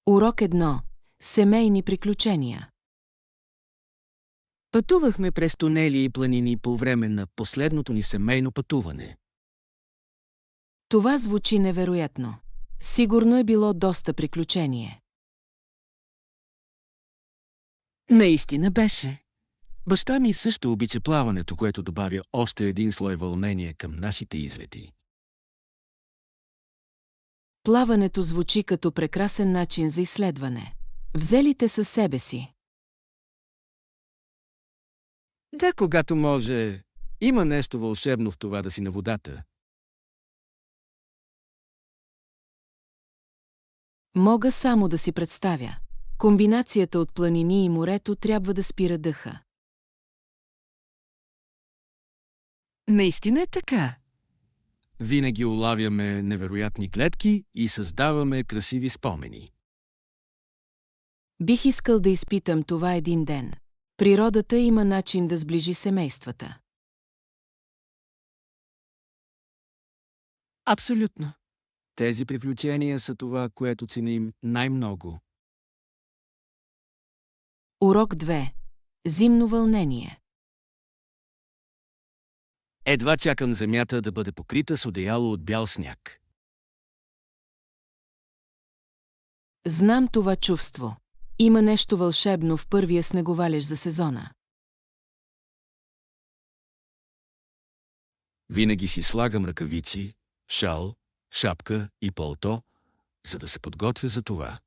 Урок 1. Семейни приключения. Пътувахме през тунели и планини по време на последното ни семейно пътуване. Това звучи невероятно. Сигурно е било доста приключение. Наистина беше. Баща ми също обича плаването, което добавя още един слой вълнение към нашите излети. Плаването звучи като прекрасен начин за изследване. Взелите със себе си. Да, когато може, има нещо вълшебно в това да си на водата. Мога само да си представя. Комбинацията от планини и морето трябва да спира дъха. Наистина е така. Винаги улавяме невероятни гледки и създаваме красиви спомени. Бих искал да изпитам това един ден. Природата има начин да сближи семействата. Абсолютно. Тези приключения са това, което ценим най-много. Урок 2. Зимно вълнение. Едва чакам земята да бъде покрита с одеяло от бял сняг. Знам това чувство. Има нещо вълшебно в първия снеговалеж за сезона. Винаги си слагам ръкавици, шал, шапка и палто, за да се подготвя за това.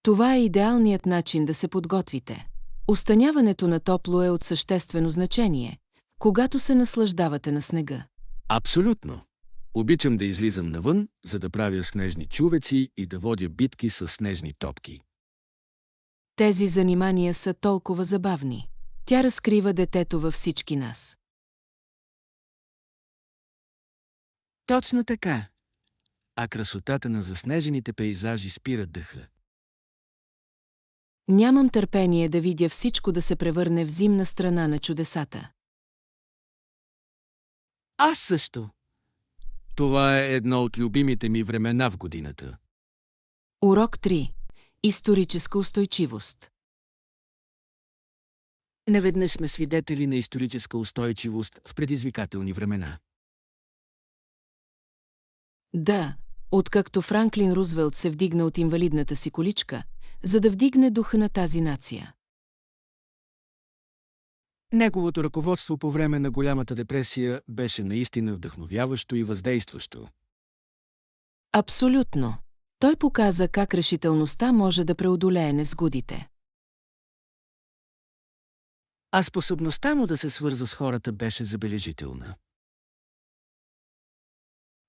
Това е идеалният начин да се подготвите. Останяването на топло е от съществено значение, когато се наслаждавате на снега. Абсолютно. Обичам да излизам навън, за да правя снежни чувеци и да водя битки с снежни топки. Тези занимания са толкова забавни. Тя разкрива детето във всички нас. Точно така. А красотата на заснежените пейзажи спира дъха. Нямам търпение да видя всичко да се превърне в зимна страна на чудесата. Аз също. Това е едно от любимите ми времена в годината. Урок 3. Историческа устойчивост. Неведнъж сме свидетели на историческа устойчивост в предизвикателни времена. Да, откакто Франклин Рузвелт се вдигна от инвалидната си количка, за да вдигне духа на тази нация. Неговото ръководство по време на голямата депресия беше наистина вдъхновяващо и въздействащо. Абсолютно. Той показа как решителността може да преодолее незгодите. А способността му да се свърза с хората беше забележителна.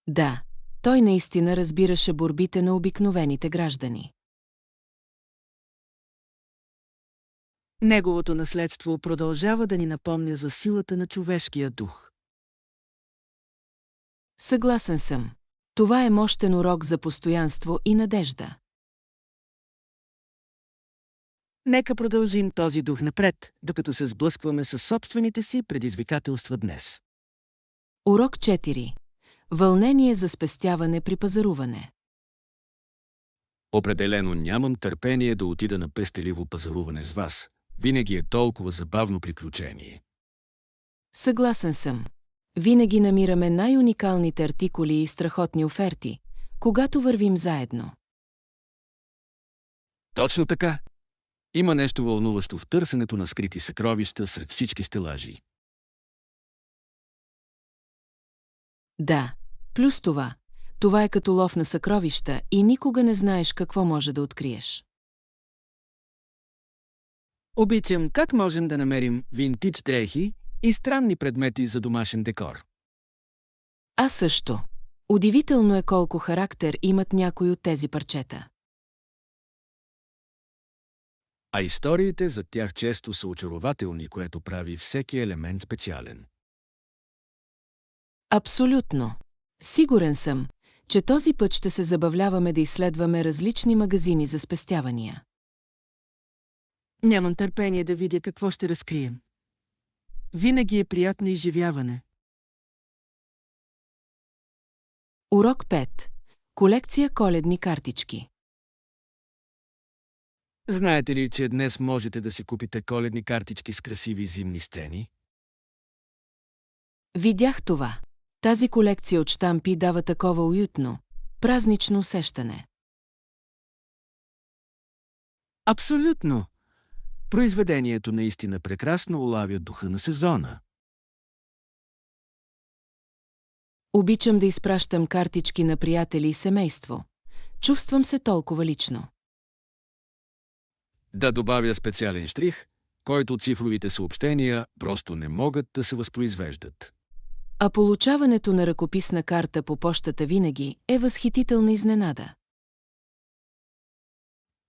Да, той наистина разбираше борбите на обикновените граждани. Неговото наследство продължава да ни напомня за силата на човешкия дух. Съгласен съм. Това е мощен урок за постоянство и надежда. Нека продължим този дух напред, докато се сблъскваме с собствените си предизвикателства днес. Урок 4. Вълнение за спестяване при пазаруване. Определено нямам търпение да отида на пестеливо пазаруване с вас. Винаги е толкова забавно приключение. Съгласен съм. Винаги намираме най-уникалните артикули и страхотни оферти, когато вървим заедно. Точно така. Има нещо вълнуващо в търсенето на скрити съкровища сред всички стелажи. Да, плюс това е като лов на съкровища и никога не знаеш какво може да откриеш. Обичам как можем да намерим винтидж дрехи и странни предмети за домашен декор. Аз също. Удивително е колко характер имат някои от тези парчета. А историите за тях често са очарователни, което прави всеки елемент специален. Абсолютно. Сигурен съм, че този път ще се забавляваме да изследваме различни магазини за спестявания. Нямам търпение да видя какво ще разкрием. Винаги е приятно изживяване. Урок 5. Колекция коледни картички. Знаете ли, че днес можете да си купите коледни картички с красиви зимни сцени? Видях това. Тази колекция от щампи дава такова уютно, празнично усещане. Абсолютно! Произведението наистина прекрасно улавя духа на сезона. Обичам да изпращам картички на приятели и семейство. Чувствам се толкова лично. Да добавя специален штрих, който цифровите съобщения просто не могат да се възпроизвеждат. А получаването на ръкописна карта по пощата винаги е възхитителна изненада.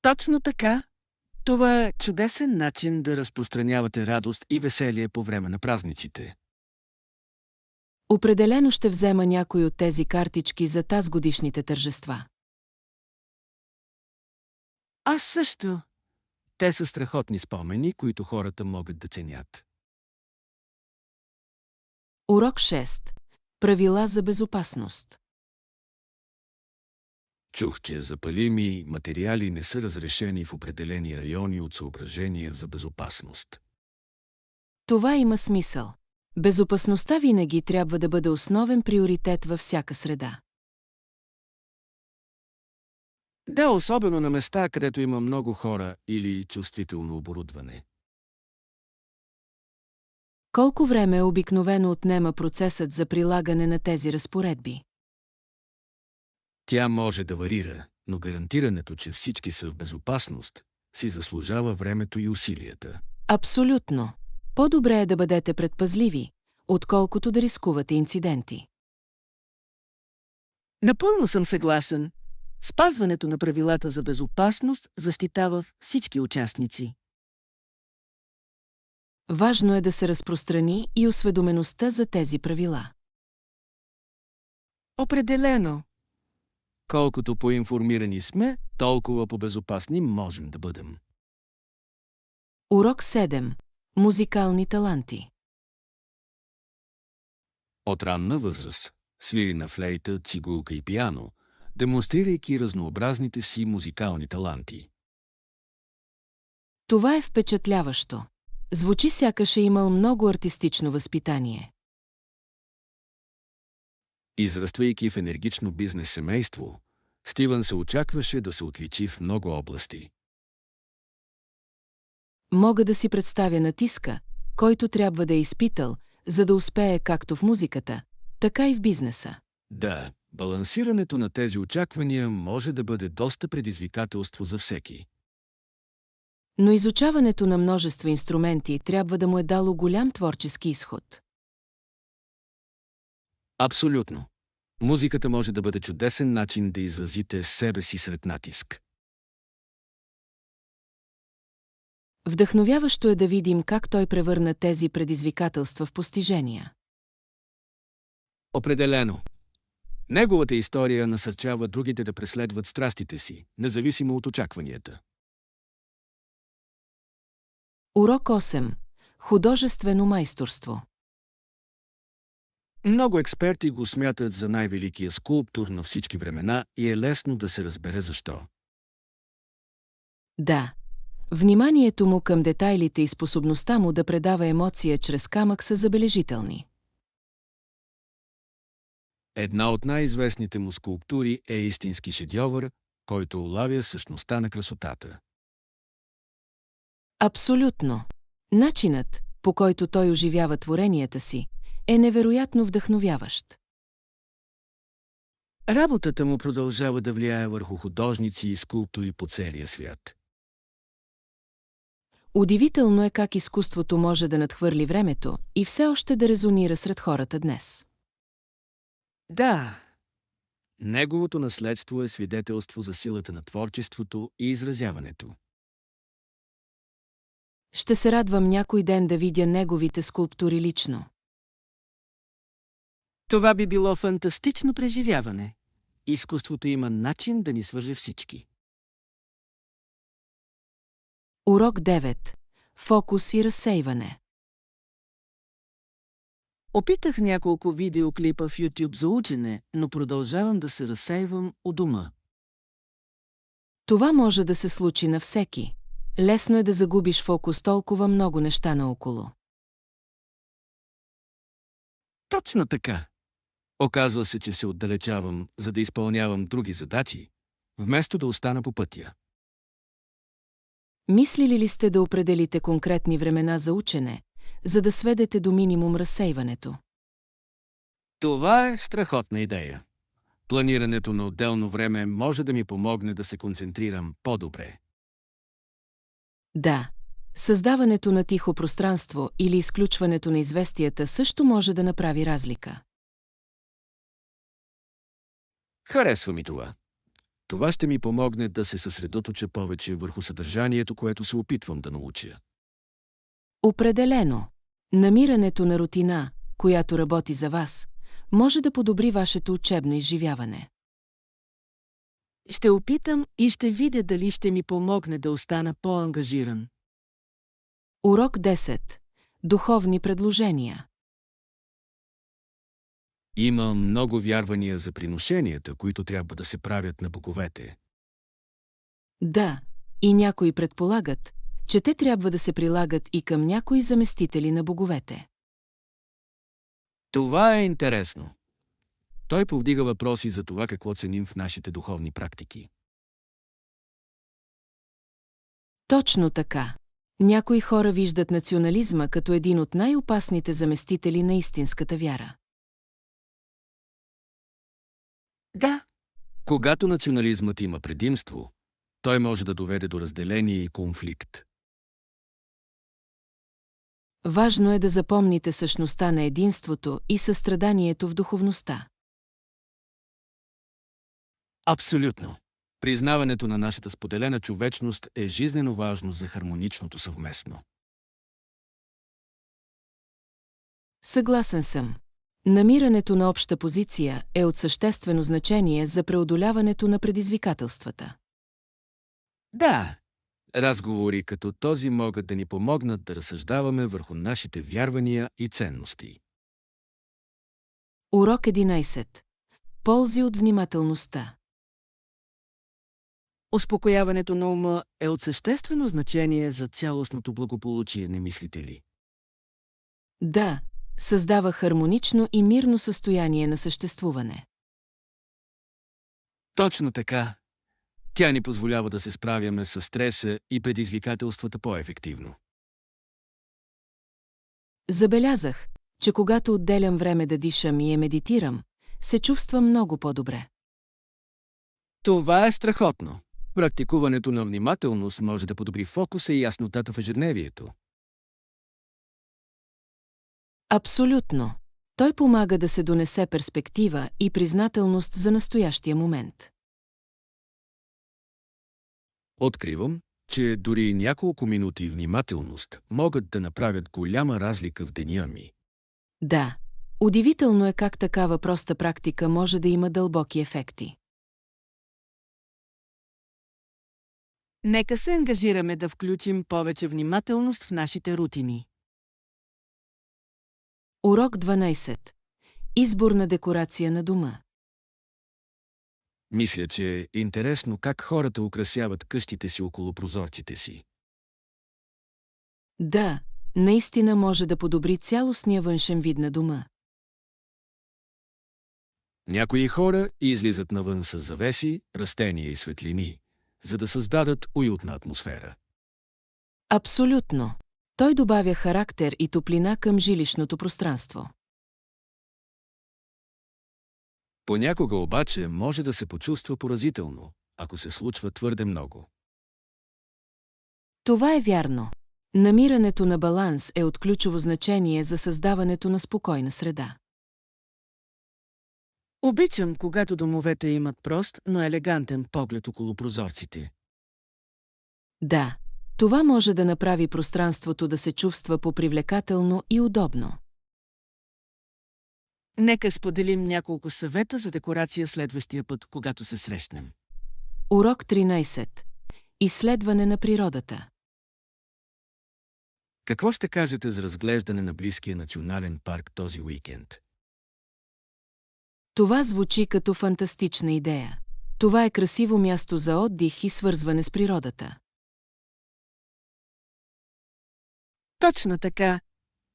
Точно така! Това е чудесен начин да разпространявате радост и веселие по време на празниците. Определено ще взема някой от тези картички за тазгодишните тържества. Аз също. Те са страхотни спомени, които хората могат да ценят. Урок 6. Правила за безопасност. Чух, че запалими материали не са разрешени в определени райони от съображения за безопасност. Това има смисъл. Безопасността винаги трябва да бъде основен приоритет във всяка среда. Да, особено на места, където има много хора или чувствително оборудване. Колко време обикновено отнема процесът за прилагане на тези разпоредби? Тя може да варира, но гарантирането, че всички са в безопасност, си заслужава времето и усилията. Абсолютно. По-добре е да бъдете предпазливи, отколкото да рискувате инциденти. Напълно съм съгласен. Спазването на правилата за безопасност защитава всички участници. Важно е да се разпространи и осведомеността за тези правила. Определено. Колкото поинформирани сме, толкова по-безопасни можем да бъдем. Урок 7. Музикални таланти. От ранна възраст свири на флейта, цигулка и пиано, демонстрирайки разнообразните си музикални таланти. Това е впечатляващо. Звучи сякаш е имал много артистично възпитание. Израствайки в енергично бизнес семейство, Стивън се очакваше да се отличи в много области. Мога да си представя натиска, който трябва да е изпитал, за да успее както в музиката, така и в бизнеса. Да, балансирането на тези очаквания може да бъде доста предизвикателство за всеки. Но изучаването на множество инструменти трябва да му е дало голям творчески изход. Абсолютно. Музиката може да бъде чудесен начин да изразите себе си сред натиск. Вдъхновяващо е да видим как той превърна тези предизвикателства в постижения. Определено. Неговата история насърчава другите да преследват страстите си, независимо от очакванията. Урок 8. Художествено майсторство. Много експерти го смятат за най-великия скулптор на всички времена и е лесно да се разбере защо. Да. Вниманието му към детайлите и способността му да предава емоция чрез камък са забележителни. Една от най-известните му скулптури е истински шедьовър, който улавя същността на красотата. Абсолютно. Начинът, по който той оживява творенията си, е невероятно вдъхновяващ. Работата му продължава да влияе върху художници и скулптори по целия свят. Удивително е как изкуството може да надхвърли времето и все още да резонира сред хората днес. Да, неговото наследство е свидетелство за силата на творчеството и изразяването. Ще се радвам някой ден да видя неговите скулптури лично. Това би било фантастично преживяване. Изкуството има начин да ни свърже всички. Урок 9. Фокус и разсейване. Опитах няколко видеоклипа в YouTube за учене, но продължавам да се разсейвам у дома. Това може да се случи на всеки, Лесно е да загубиш фокус толкова много неща наоколо. Точно така. Оказва се, че се отдалечавам, за да изпълнявам други задачи, вместо да остана по пътя. Мислили ли сте да определите конкретни времена за учене, за да сведете до минимум разсейването? Това е страхотна идея. Планирането на отделно време може да ми помогне да се концентрирам по-добре. Да, създаването на тихо пространство или изключването на известията също може да направи разлика. Харесва ми това. Това ще ми помогне да се съсредоточа повече върху съдържанието, което се опитвам да науча. Определено, намирането на рутина, която работи за вас, може да подобри вашето учебно изживяване. Ще опитам и ще видя дали ще ми помогне да остана по-ангажиран. Урок 10. Духовни предложения. Има много вярвания за приношенията, които трябва да се правят на боговете. Да, и някои предполагат, че те трябва да се прилагат и към някои заместители на боговете. Това е интересно. Той повдига въпроси за това какво ценим в нашите духовни практики. Точно така. Някои хора виждат национализма като един от най-опасните заместители на истинската вяра. Да, Когато национализмът има предимство, той може да доведе до разделение и конфликт. Важно е да запомните същността на единството и състраданието в духовността. Абсолютно. Признаването на нашата споделена човечност е жизнено важно за хармоничното съвместно. Съгласен съм. Намирането на обща позиция е от съществено значение за преодоляването на предизвикателствата. Да, разговори като този могат да ни помогнат да разсъждаваме върху нашите вярвания и ценности. Урок 11. Ползи от внимателността. успокояването на ума е от съществено значение за цялостното благополучие, не мислите ли? Да, създава хармонично и мирно състояние на съществуване. Точно така. Тя ни позволява да се справяме с стреса и предизвикателствата по-ефективно. Забелязах, че когато отделям време да дишам и медитирам, се чувствам много по-добре. Това е страхотно. Практикуването на внимателност може да подобри фокуса и яснотата в ежедневието. Абсолютно. Той помага да се донесе перспектива и признателност за настоящия момент. Откривам, че дори няколко минути внимателност могат да направят голяма разлика в деня ми. Да, удивително е как такава проста практика може да има дълбоки ефекти. Нека се ангажираме да включим повече внимателност в нашите рутини. Урок 12. Избор на декорация на дома. Мисля, че е интересно как хората украсяват къщите си около прозорците си. Да, наистина може да подобри цялостния външен вид на дома. Някои хора излизат навън с завеси, растения и светлини, за да създадат уютна атмосфера. Абсолютно. Той добавя характер и топлина към жилищното пространство. Понякога обаче може да се почувства поразително, ако се случва твърде много. Това е вярно. Намирането на баланс е от ключово значение за създаването на спокойна среда. Обичам, когато домовете имат прост, но елегантен поглед около прозорците. Да, това може да направи пространството да се чувства попривлекателно и удобно. Нека споделим няколко съвета за декорация следващия път, когато се срещнем. Урок 13. Изследване на природата. Какво ще кажете за разглеждане на близкия национален парк този уикенд? Това звучи като фантастична идея. Това е красиво място за отдих и свързване с природата. Точно така.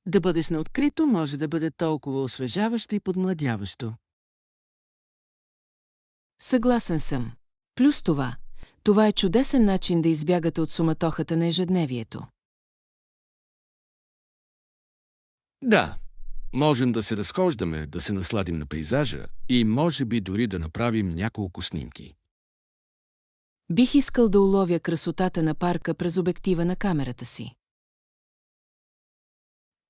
Да бъдеш на открито може да бъде толкова освежаващо и подмладяващо. Съгласен съм. Плюс това е чудесен начин да избягате от суматохата на ежедневието. Да, можем да се разхождаме, да се насладим на пейзажа и може би дори да направим няколко снимки. Бих искал да уловя красотата на парка през обектива на камерата си.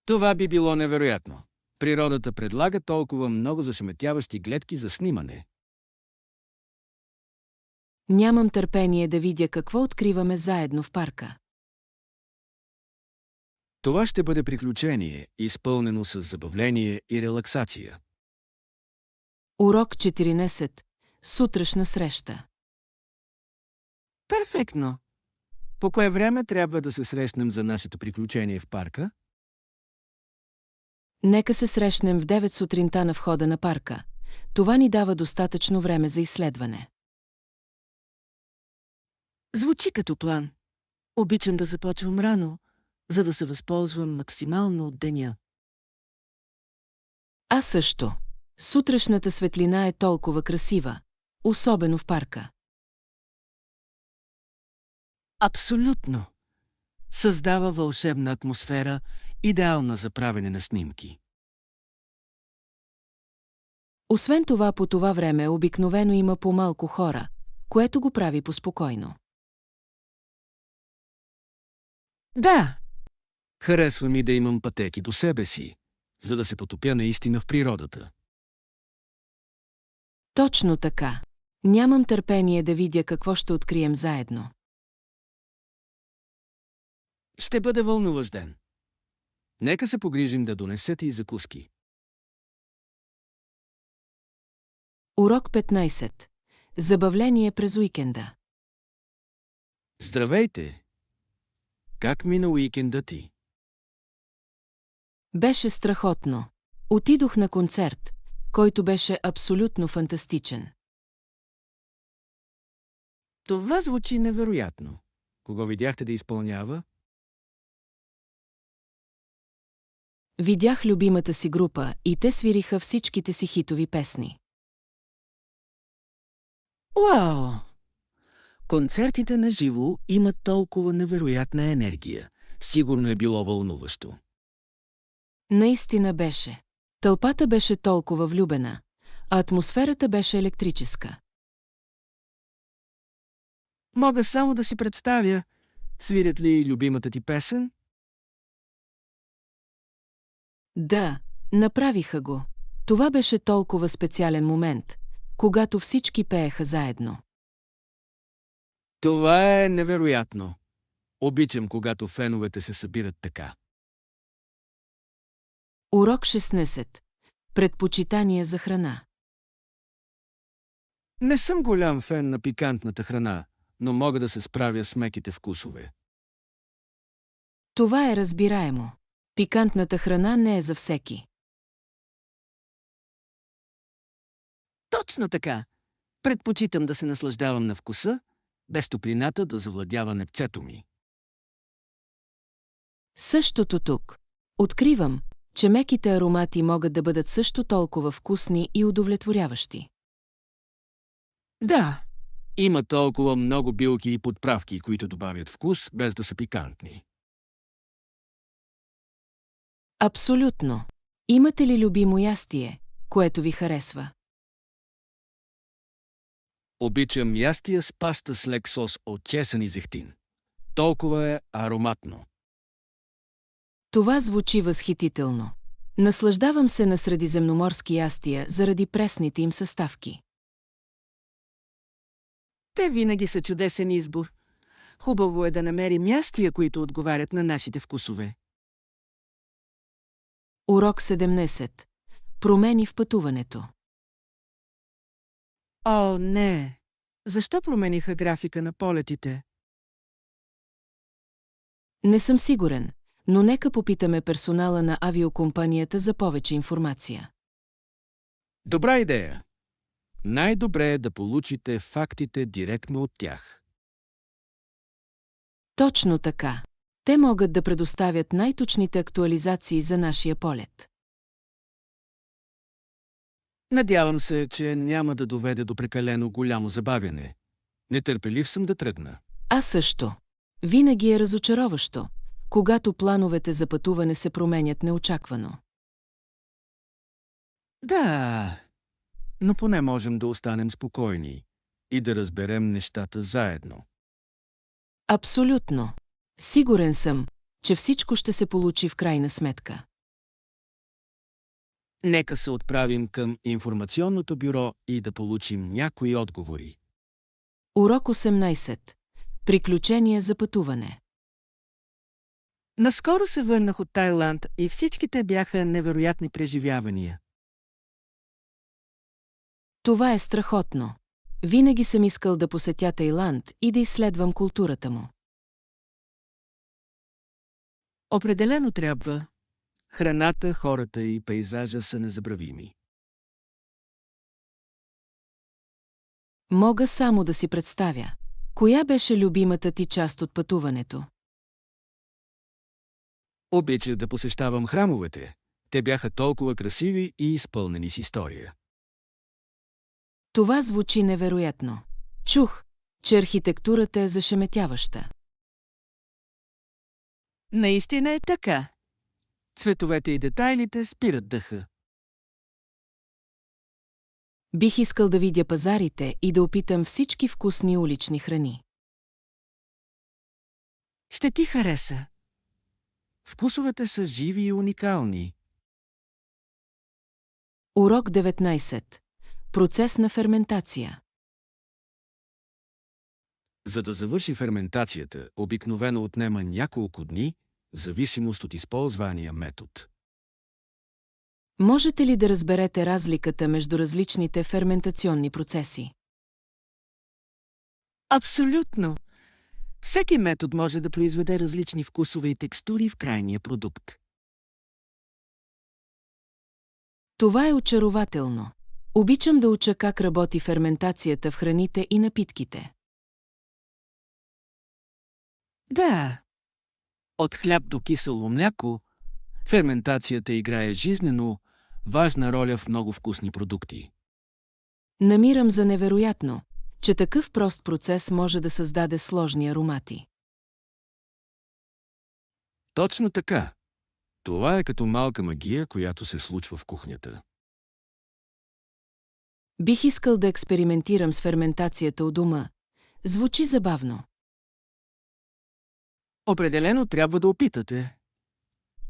Това би било невероятно. Природата предлага толкова много зашеметяващи гледки за снимане. Нямам търпение да видя какво откриваме заедно в парка. Това ще бъде приключение, изпълнено с забавление и релаксация. Урок 14. Сутрешна среща. Перфектно. По кое време трябва да се срещнем за нашето приключение в парка? Нека се срещнем в 9 сутринта на входа на парка. Това ни дава достатъчно време за изследване. Звучи като план. Обичам да започвам рано, за да се възползвам максимално от деня. Аз също. Сутрешната светлина е толкова красива, особено в парка. Абсолютно. Създава вълшебна атмосфера, идеална за правене на снимки. Освен това, по това време обикновено има по-малко хора, което го прави поспокойно. Да, Харесва ми да имам пътеки до себе си, за да се потопя наистина в природата. Точно така. Нямам търпение да видя какво ще открием заедно. Ще бъде вълнуващ ден. Нека се погрижим да донесете и закуски. Урок 15. Забавление през уикенда. Здравейте! Как мина уикенда ти? Беше страхотно. Отидох на концерт, който беше абсолютно фантастичен. това звучи Невероятно. Кого видяхте да изпълнява? Видях любимата си група и те свириха всичките си хитови песни. Уау! Концертите на живо имат толкова невероятна енергия. Сигурно е било вълнуващо. Наистина беше. Тълпата беше толкова влюбена, а атмосферата беше електрическа. Мога само да си представя. Свирят ли любимата ти песен? Да, направиха го. Това беше толкова специален момент, когато всички пееха заедно. Това е невероятно. Обичам, когато феновете се събират така. Урок 16. Предпочитания за храна. Не съм голям фен на пикантната храна, но мога да се справя с меките вкусове. Това е разбираемо. Пикантната храна не е за всеки. Точно така. Предпочитам да се наслаждавам на вкуса, без топлината да завладява непцето ми. Същото тук. Откривам, че меките аромати могат да бъдат също толкова вкусни и удовлетворяващи. Да, Има толкова много билки и подправки, които добавят вкус, без да са пикантни. Абсолютно. Имате ли любимо ястие, което ви харесва? Обичам ястия с паста с лек сос от чесън и зехтин. Толкова е ароматно. Това звучи възхитително. Наслаждавам се на средиземноморски ястия заради пресните им съставки. те винаги са чудесен избор. Хубаво е да намерим ястия, които отговарят на нашите вкусове. Урок 17. Промени в пътуването. О, не! Защо промениха графика на полетите? Не съм сигурен, но нека попитаме персонала на авиокомпанията за повече информация. Добра идея. Най-добре е да получите фактите директно от тях. Точно така. Те могат да предоставят най-точните актуализации за нашия полет. Надявам се, че няма да доведе до прекалено голямо забавяне. Нетърпелив съм да тръгна. Аз също. Винаги е разочароващо, когато плановете за пътуване се променят неочаквано. Да, но поне можем да останем спокойни и да разберем нещата заедно. Абсолютно. Сигурен съм, че всичко ще се получи в крайна сметка. Нека се отправим към информационното бюро и да получим някои отговори. Урок 18. Приключения за пътуване. Наскоро се върнах от Тайланд и всичките бяха невероятни преживявания. Това е страхотно. Винаги съм искал да посетя Тайланд и да изследвам културата му. Определено трябва. Храната, хората и пейзажа са незабравими. Мога само да си представя. Коя беше любимата ти част от пътуването? Обичах да посещавам храмовете. Те бяха толкова красиви и изпълнени с история. Това звучи невероятно. Чух, че архитектурата е зашеметяваща. Наистина е така. Цветовете и детайлите спират дъха. Бих искал да видя пазарите и да опитам всички вкусни улични храни. Ще ти хареса. Вкусовете са живи и уникални. Урок 19. Процес на ферментация. За да завърши ферментацията, обикновено отнема няколко дни, в зависимост от използвания метод. Можете ли да разберете разликата между различните ферментационни процеси? Абсолютно. Всеки метод може да произведе различни вкусове и текстури в крайния продукт. Това е очарователно. Обичам да уча как работи ферментацията в храните и напитките. Да. От хляб до кисело мляко, Ферментацията играе жизнено важна роля в много вкусни продукти. Намирам за невероятно, че такъв прост процес може да създаде сложни аромати. Точно така. Това е като малка магия, която се случва в кухнята. Бих искал да експериментирам с ферментацията у дома. Звучи забавно. определено трябва да опитате.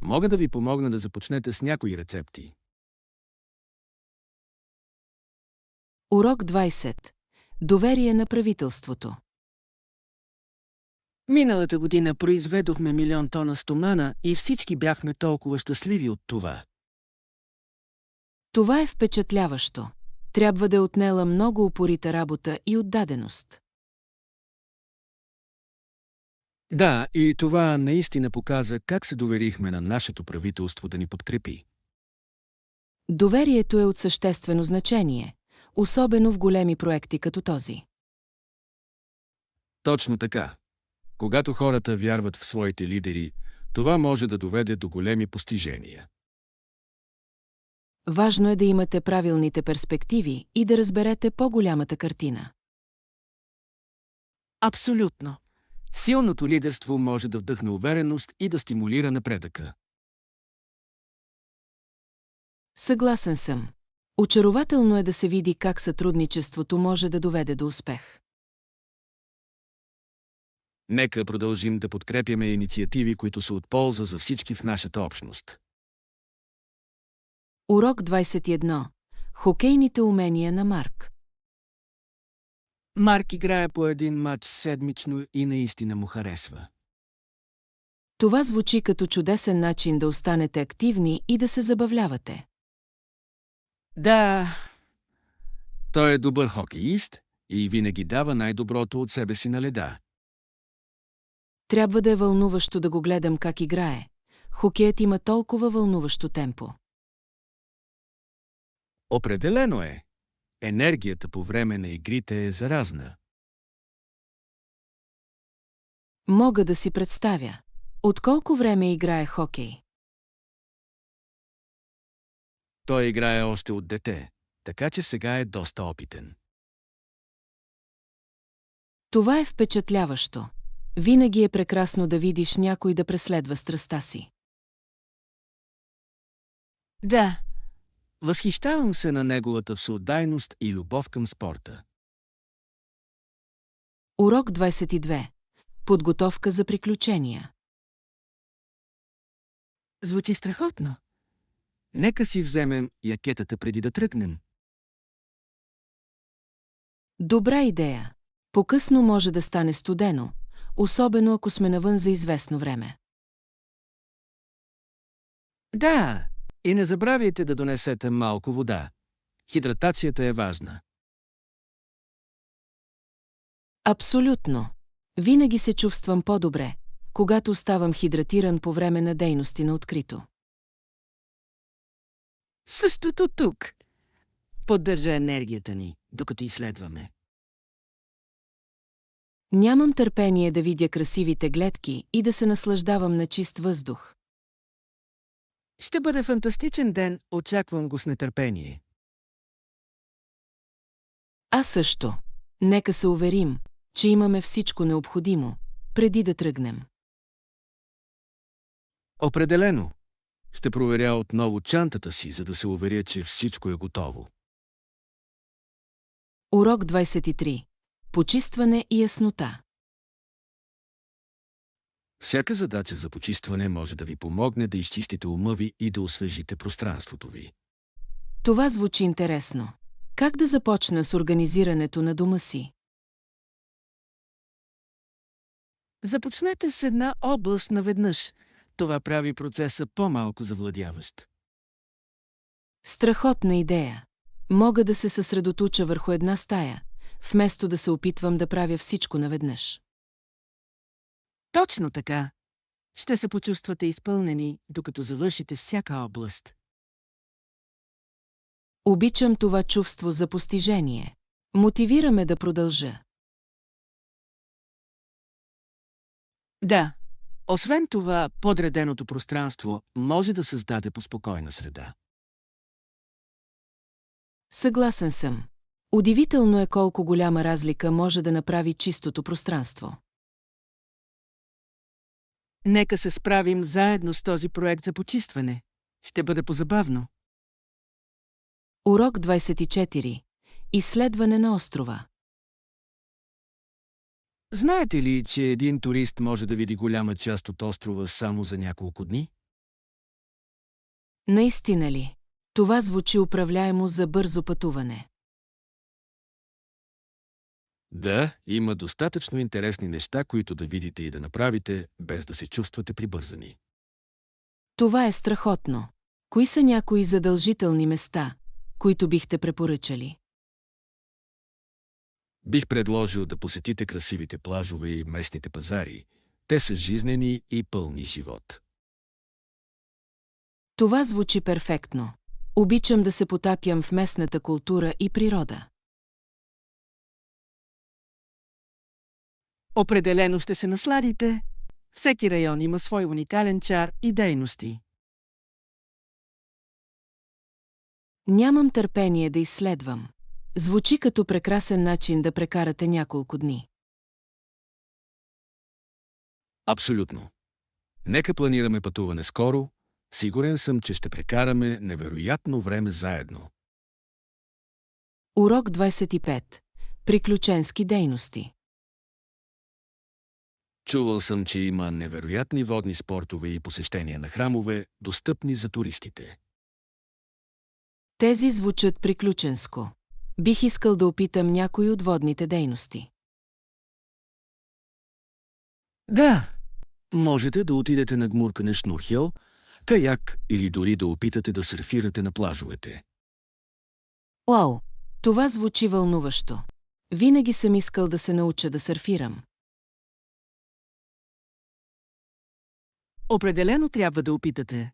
Мога да ви помогна да започнете с някои рецепти. Урок 20. Доверие на правителството. Миналата година произведохме 1 милион тона стомана и всички бяхме толкова щастливи от това. Това е впечатляващо. Трябва да е отнела много упорита работа и отдаденост. Да, и това наистина показа как се доверихме на нашето правителство да ни подкрепи. Доверието е от съществено значение, особено в големи проекти като този. Точно така. Когато хората вярват в своите лидери, това може да доведе до големи постижения. Важно е да имате правилните перспективи и да разберете по-голямата картина. Абсолютно. Силното лидерство може да вдъхне увереност и да стимулира напредъка. Съгласен съм. Очарователно е да се види как сътрудничеството може да доведе до успех. Нека продължим да подкрепяме инициативи, които са от полза за всички в нашата общност. Урок 21. Хокейните умения на Марк. Марк играе по един матч седмично и наистина му харесва. Това звучи като чудесен начин да останете активни и да се забавлявате. Да, Той е добър хокеист и винаги дава най-доброто от себе си на леда. Трябва да е вълнуващо да го гледам как играе. Хокеят има толкова вълнуващо темпо. Определено е. Енергията по време на игрите е заразна. Мога да си представя. От колко време играе хокей? Той играе още от дете, така че сега е доста опитен. Това е впечатляващо. Винаги е прекрасно да видиш някой да преследва страстта си. Да, възхищавам се на неговата всеотдайност и любов към спорта. Урок 22. Подготовка за приключения. Звучи страхотно. Нека си вземем якетата преди да тръгнем. Добра идея. По-късно може да стане студено, особено ако сме навън за известно време. Да, и не забравяйте да донесете малко вода. Хидратацията е важна. Абсолютно. Винаги се чувствам по-добре, когато оставам хидратиран по време на дейности на открито. Същото тук. Поддържа енергията ни, докато изследваме. Нямам търпение да видя красивите гледки и да се наслаждавам на чист въздух. Ще бъде фантастичен ден, очаквам го с нетърпение. Аз също. Нека се уверим, че имаме всичко необходимо, преди да тръгнем. Определено. Ще проверя отново чантата си, за да се уверя, че всичко е готово. Урок 23. Почистване и яснота. Всяка задача за почистване може да ви помогне да изчистите ума ви и да освежите пространството ви. Това звучи интересно. Как да започна с организирането на дома си? Започнете с една област наведнъж. Това прави процеса по-малко завладяващ. Страхотна идея. Мога да се съсредоточа върху една стая, вместо да се опитвам да правя всичко наведнъж. Точно така. Ще се почувствате изпълнени, докато завършите всяка област. Обичам това чувство за постижение. Мотивираме да продължа. Да, освен това, подреденото пространство може да създаде поспокойна среда. Съгласен съм. Удивително е колко голяма разлика може да направи чистото пространство. Нека се справим заедно с този проект за почистване. Ще бъде позабавно. Урок 24. Изследване на острова. Знаете ли, че един турист може да види голяма част от острова само за няколко дни? Наистина ли? Това звучи управляемо за бързо пътуване. Да, има достатъчно интересни неща, които да видите и да направите, без да се чувствате прибързани. Това е страхотно. Кои са някои задължителни места, които бихте препоръчали? Бих предложил да посетите красивите плажове и местните пазари. Те са жизнени и пълни живот. Това звучи перфектно. Обичам да се потапям в местната култура и природа. Определено ще се насладите. Всеки район има свой уникален чар и дейности. Нямам търпение да изследвам. Звучи като прекрасен начин да прекарате няколко дни. Абсолютно. Нека планираме пътуване скоро. Сигурен съм, че ще прекараме невероятно време заедно. Урок 25. Приключенски дейности. Чувал съм, че има невероятни водни спортове и посещения на храмове, достъпни за туристите. Тези звучат приключенско. Бих искал да опитам някои от водните дейности. Да, можете да отидете на гмуркане шнурхел, каяк или дори да опитате да сърфирате на плажовете. Уау! Това звучи вълнуващо. Винаги съм искал да се науча да сърфирам. Определено трябва да опитате.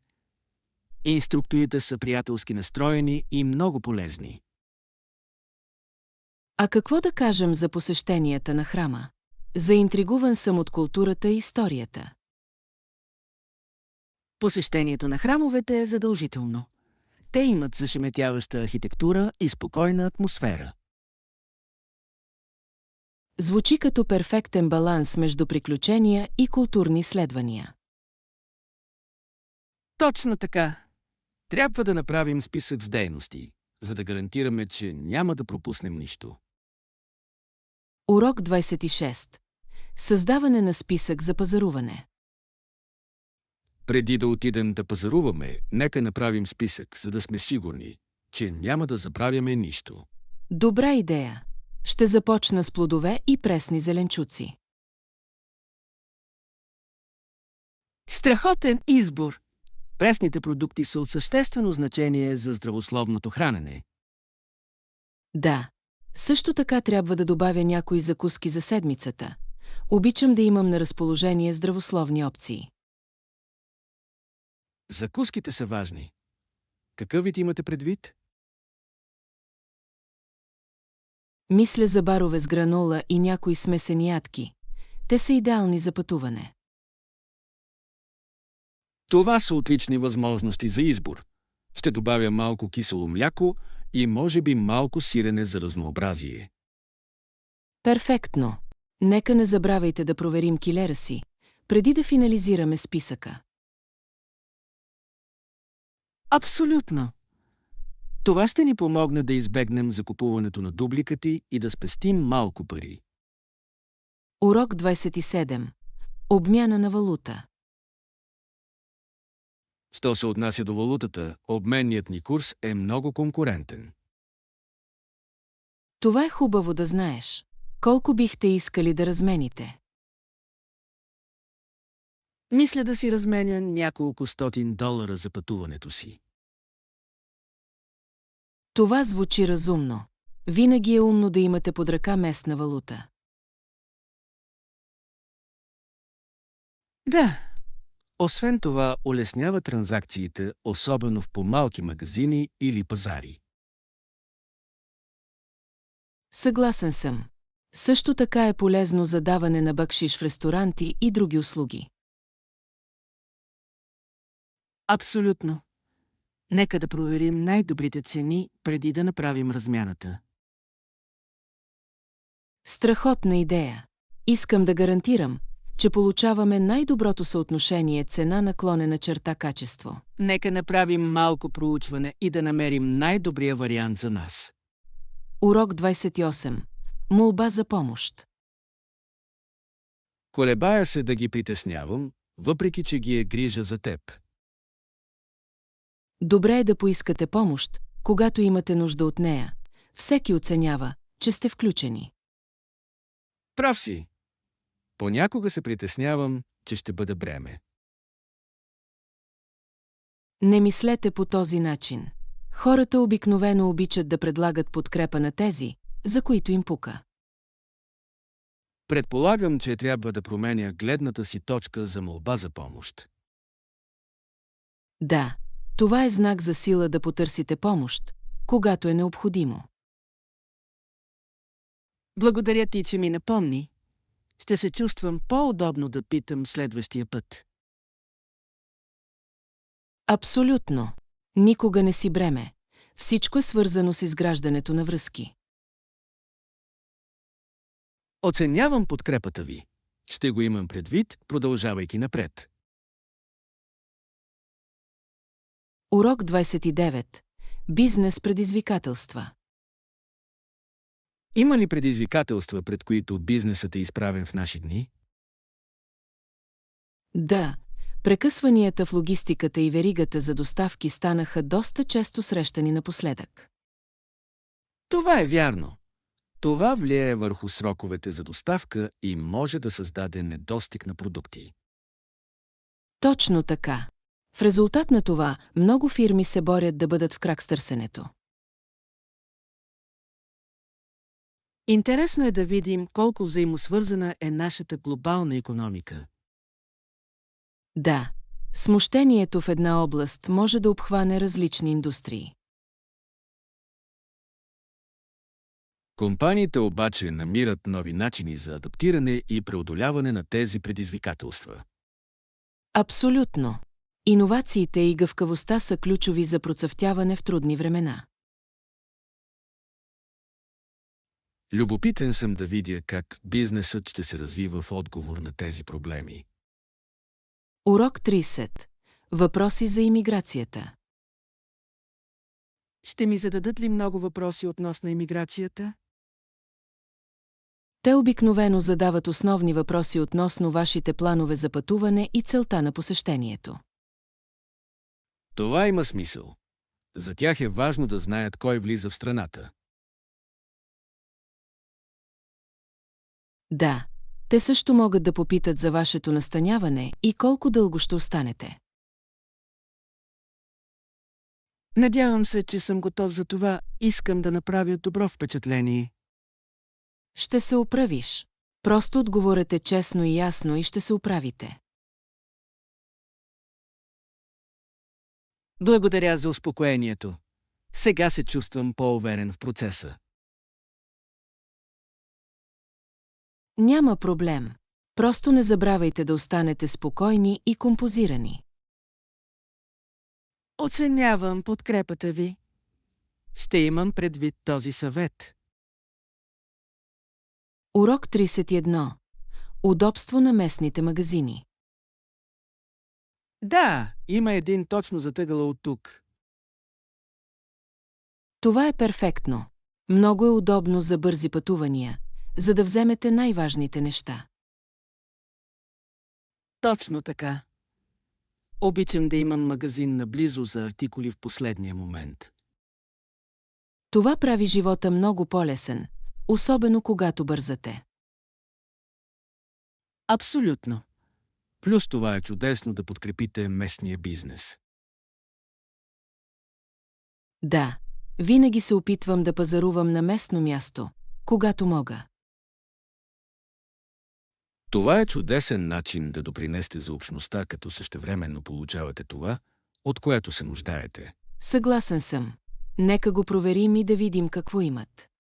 Инструкторите са приятелски настроени и много полезни. А какво да кажем за посещенията на храма? Заинтригуван съм от културата и историята. Посещението на храмовете е задължително. Те имат зашеметяваща архитектура и спокойна атмосфера. Звучи като перфектен баланс между приключения и културни изследвания. Точно така. Трябва да направим списък с дейности, за да гарантираме, че няма да пропуснем нищо. Урок 26. Създаване на списък за пазаруване. Преди да отидем да пазаруваме, нека направим списък, за да сме сигурни, че няма да забравяме нищо. Добра идея. Ще започна с плодове и пресни зеленчуци. Страхотен избор! Пресните продукти са от съществено значение за здравословното хранене. Да. Също така трябва да добавя някои закуски за седмицата. Обичам да имам на разположение здравословни опции. Закуските са важни. Какъв вид имате предвид? Мисля за барове с гранола и някои смесени ядки. Те са идеални за пътуване. Това са отлични възможности за избор. Ще добавя малко кисело мляко и може би малко сирене за разнообразие. Перфектно. Нека не забравяйте да проверим килера си, преди да финализираме списъка. Абсолютно! Това ще ни помогне да избегнем закупуването на дубликати и да спестим малко пари. Урок 27. Обмяна на валута. Що се отнася до валутата, обменният ни курс е много конкурентен. Това е хубаво да знаеш. Колко бихте искали да размените? Мисля да си разменя няколко стотин долара за пътуването си. Това звучи разумно. Винаги е умно да имате под ръка местна валута. Да, Освен това, улеснява транзакциите, особено в по-малки магазини или пазари. Съгласен съм. Също така е полезно за даване на бакшиш в ресторанти и други услуги. абсолютно. Нека да проверим най-добрите цени преди да направим размяната. Страхотна идея. Искам да гарантирам, че получаваме най-доброто съотношение цена/качество. Нека направим малко проучване и да намерим най-добрия вариант за нас. Урок 28. Молба за помощ. Колебая се да ги притеснявам, въпреки че ги е грижа за теб. Добре е да поискате помощ, когато имате нужда от нея. Всеки оценява, че сте включени. Прав си. Понякога се притеснявам, че ще бъда бреме. Не мислете по този начин. Хората обикновено обичат да предлагат подкрепа на тези, за които им пука. Предполагам, че трябва да променя гледната си точка за молба за помощ. Да, това е знак за сила да потърсите помощ, когато е необходимо. Благодаря ти, че ми напомни. Ще се чувствам по-удобно да питам следващия път. Абсолютно. Никога не си бреме. Всичко е свързано с изграждането на връзки. Оценявам подкрепата ви. Ще го имам предвид, продължавайки напред. Урок 29. Бизнес предизвикателства. Има ли предизвикателства, пред които бизнесът е изправен в наши дни? Да, прекъсванията в логистиката и веригата за доставки станаха доста често срещани напоследък. Това е вярно. Това влияе върху сроковете за доставка и може да създаде недостиг на продукти. Точно така. В резултат на това, много фирми се борят да бъдат в крак с търсенето. Интересно е да видим колко взаимосвързана е нашата глобална икономика. Да, смущението в една област може да обхване различни индустрии. Компаниите обаче намират нови начини за адаптиране и преодоляване на тези предизвикателства. Абсолютно. Иновациите и гъвкавостта са ключови за процъфтяване в трудни времена. Любопитен съм да видя как бизнесът ще се развива в отговор на тези проблеми. Урок 30. Въпроси за имиграцията. Ще ми зададат ли много въпроси относно имиграцията? Те обикновено задават основни въпроси относно вашите планове за пътуване и целта на посещението. Това има смисъл. За тях е важно да знаят кой влиза в страната. Да, те също могат да попитат за вашето настаняване и колко дълго ще останете. Надявам се, че съм готов за това. Искам да направя добро впечатление. Ще се оправиш. Просто отговорете честно и ясно и ще се оправите. Благодаря за успокоението. Сега се чувствам по-уверен в процеса. Няма проблем. Просто не забравяйте да останете спокойни и композирани. Оценявам подкрепата ви. Ще имам предвид този съвет. Урок 31. Удобство на местните магазини. Да, има един точно затъгъл от тук. Това е перфектно. Много е удобно за бързи пътувания, за да вземете най-важните неща. Точно така. Обичам да имам магазин наблизо за артикули в последния момент. Това прави живота много по-лесен, особено когато бързате. Абсолютно. Плюс това е чудесно да подкрепите местния бизнес. Да, винаги се опитвам да пазарувам на местно място, когато мога. Това е чудесен начин да допринесете за общността, като същевременно получавате това, от което се нуждаете. Съгласен съм. Нека го проверим и да видим какво имат.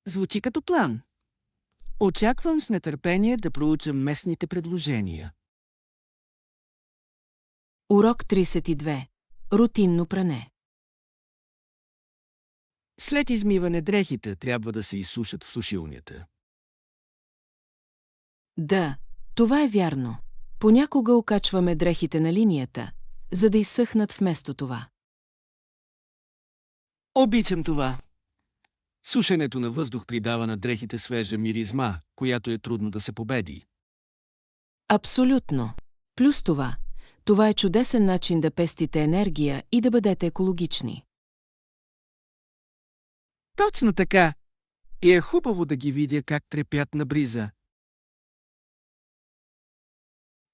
Звучи като план. Очаквам с нетърпение да проучам местните предложения. Урок 32. Рутинно пране. След измиване дрехите трябва да се изсушат в сушилнята. Да, това е вярно. Понякога окачваме дрехите на линията, за да изсъхнат вместо това. Обичам това. Сушенето на въздух придава на дрехите свежа миризма, която е трудно да се победи. Абсолютно. Плюс това е чудесен начин да пестите енергия и да бъдете екологични. Точно така. И е хубаво да ги видя как трепят на бриза.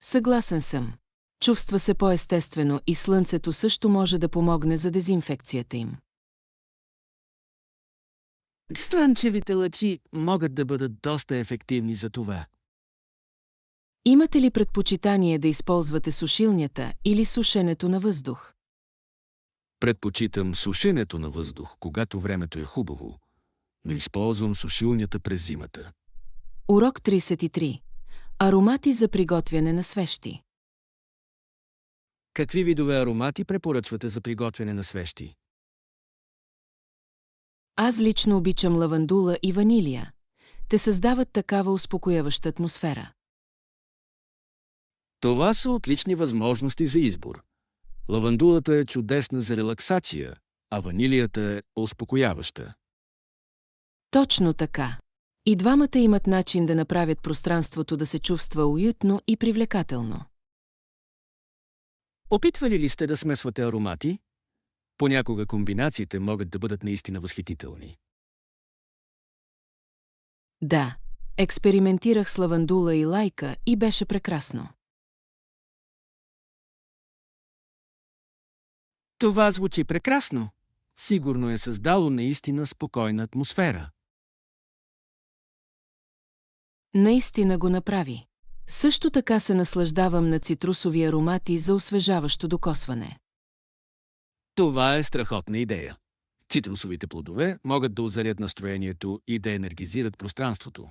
Съгласен съм. Чувства се по-естествено и слънцето също може да помогне за дезинфекцията им. Слънчевите лъчи могат да бъдат доста ефективни за това. Имате ли предпочитание да използвате сушилнята или сушенето на въздух? Предпочитам сушенето на въздух, когато времето е хубаво, но използвам сушилнята през зимата. Урок 33. Аромати за приготвяне на свещи. Какви видове аромати препоръчвате за приготвяне на свещи? Аз лично обичам лавандула и ванилия. Те създават такава успокояваща атмосфера. Това са отлични възможности за избор. Лавандулата е чудесна за релаксация, а ванилията е успокояваща. Точно така. И двамата имат начин да направят пространството да се чувства уютно и привлекателно. Опитвали ли сте да смесвате аромати? Понякога комбинациите могат да бъдат наистина възхитителни. Да, експериментирах с лавандула и лайка и беше прекрасно. Това звучи прекрасно. Сигурно е създало наистина спокойна атмосфера. Наистина го направи. Също така се наслаждавам на цитрусови аромати за освежаващо докосване. Това е страхотна идея. Цитрусовите плодове могат да озарят настроението и да енергизират пространството.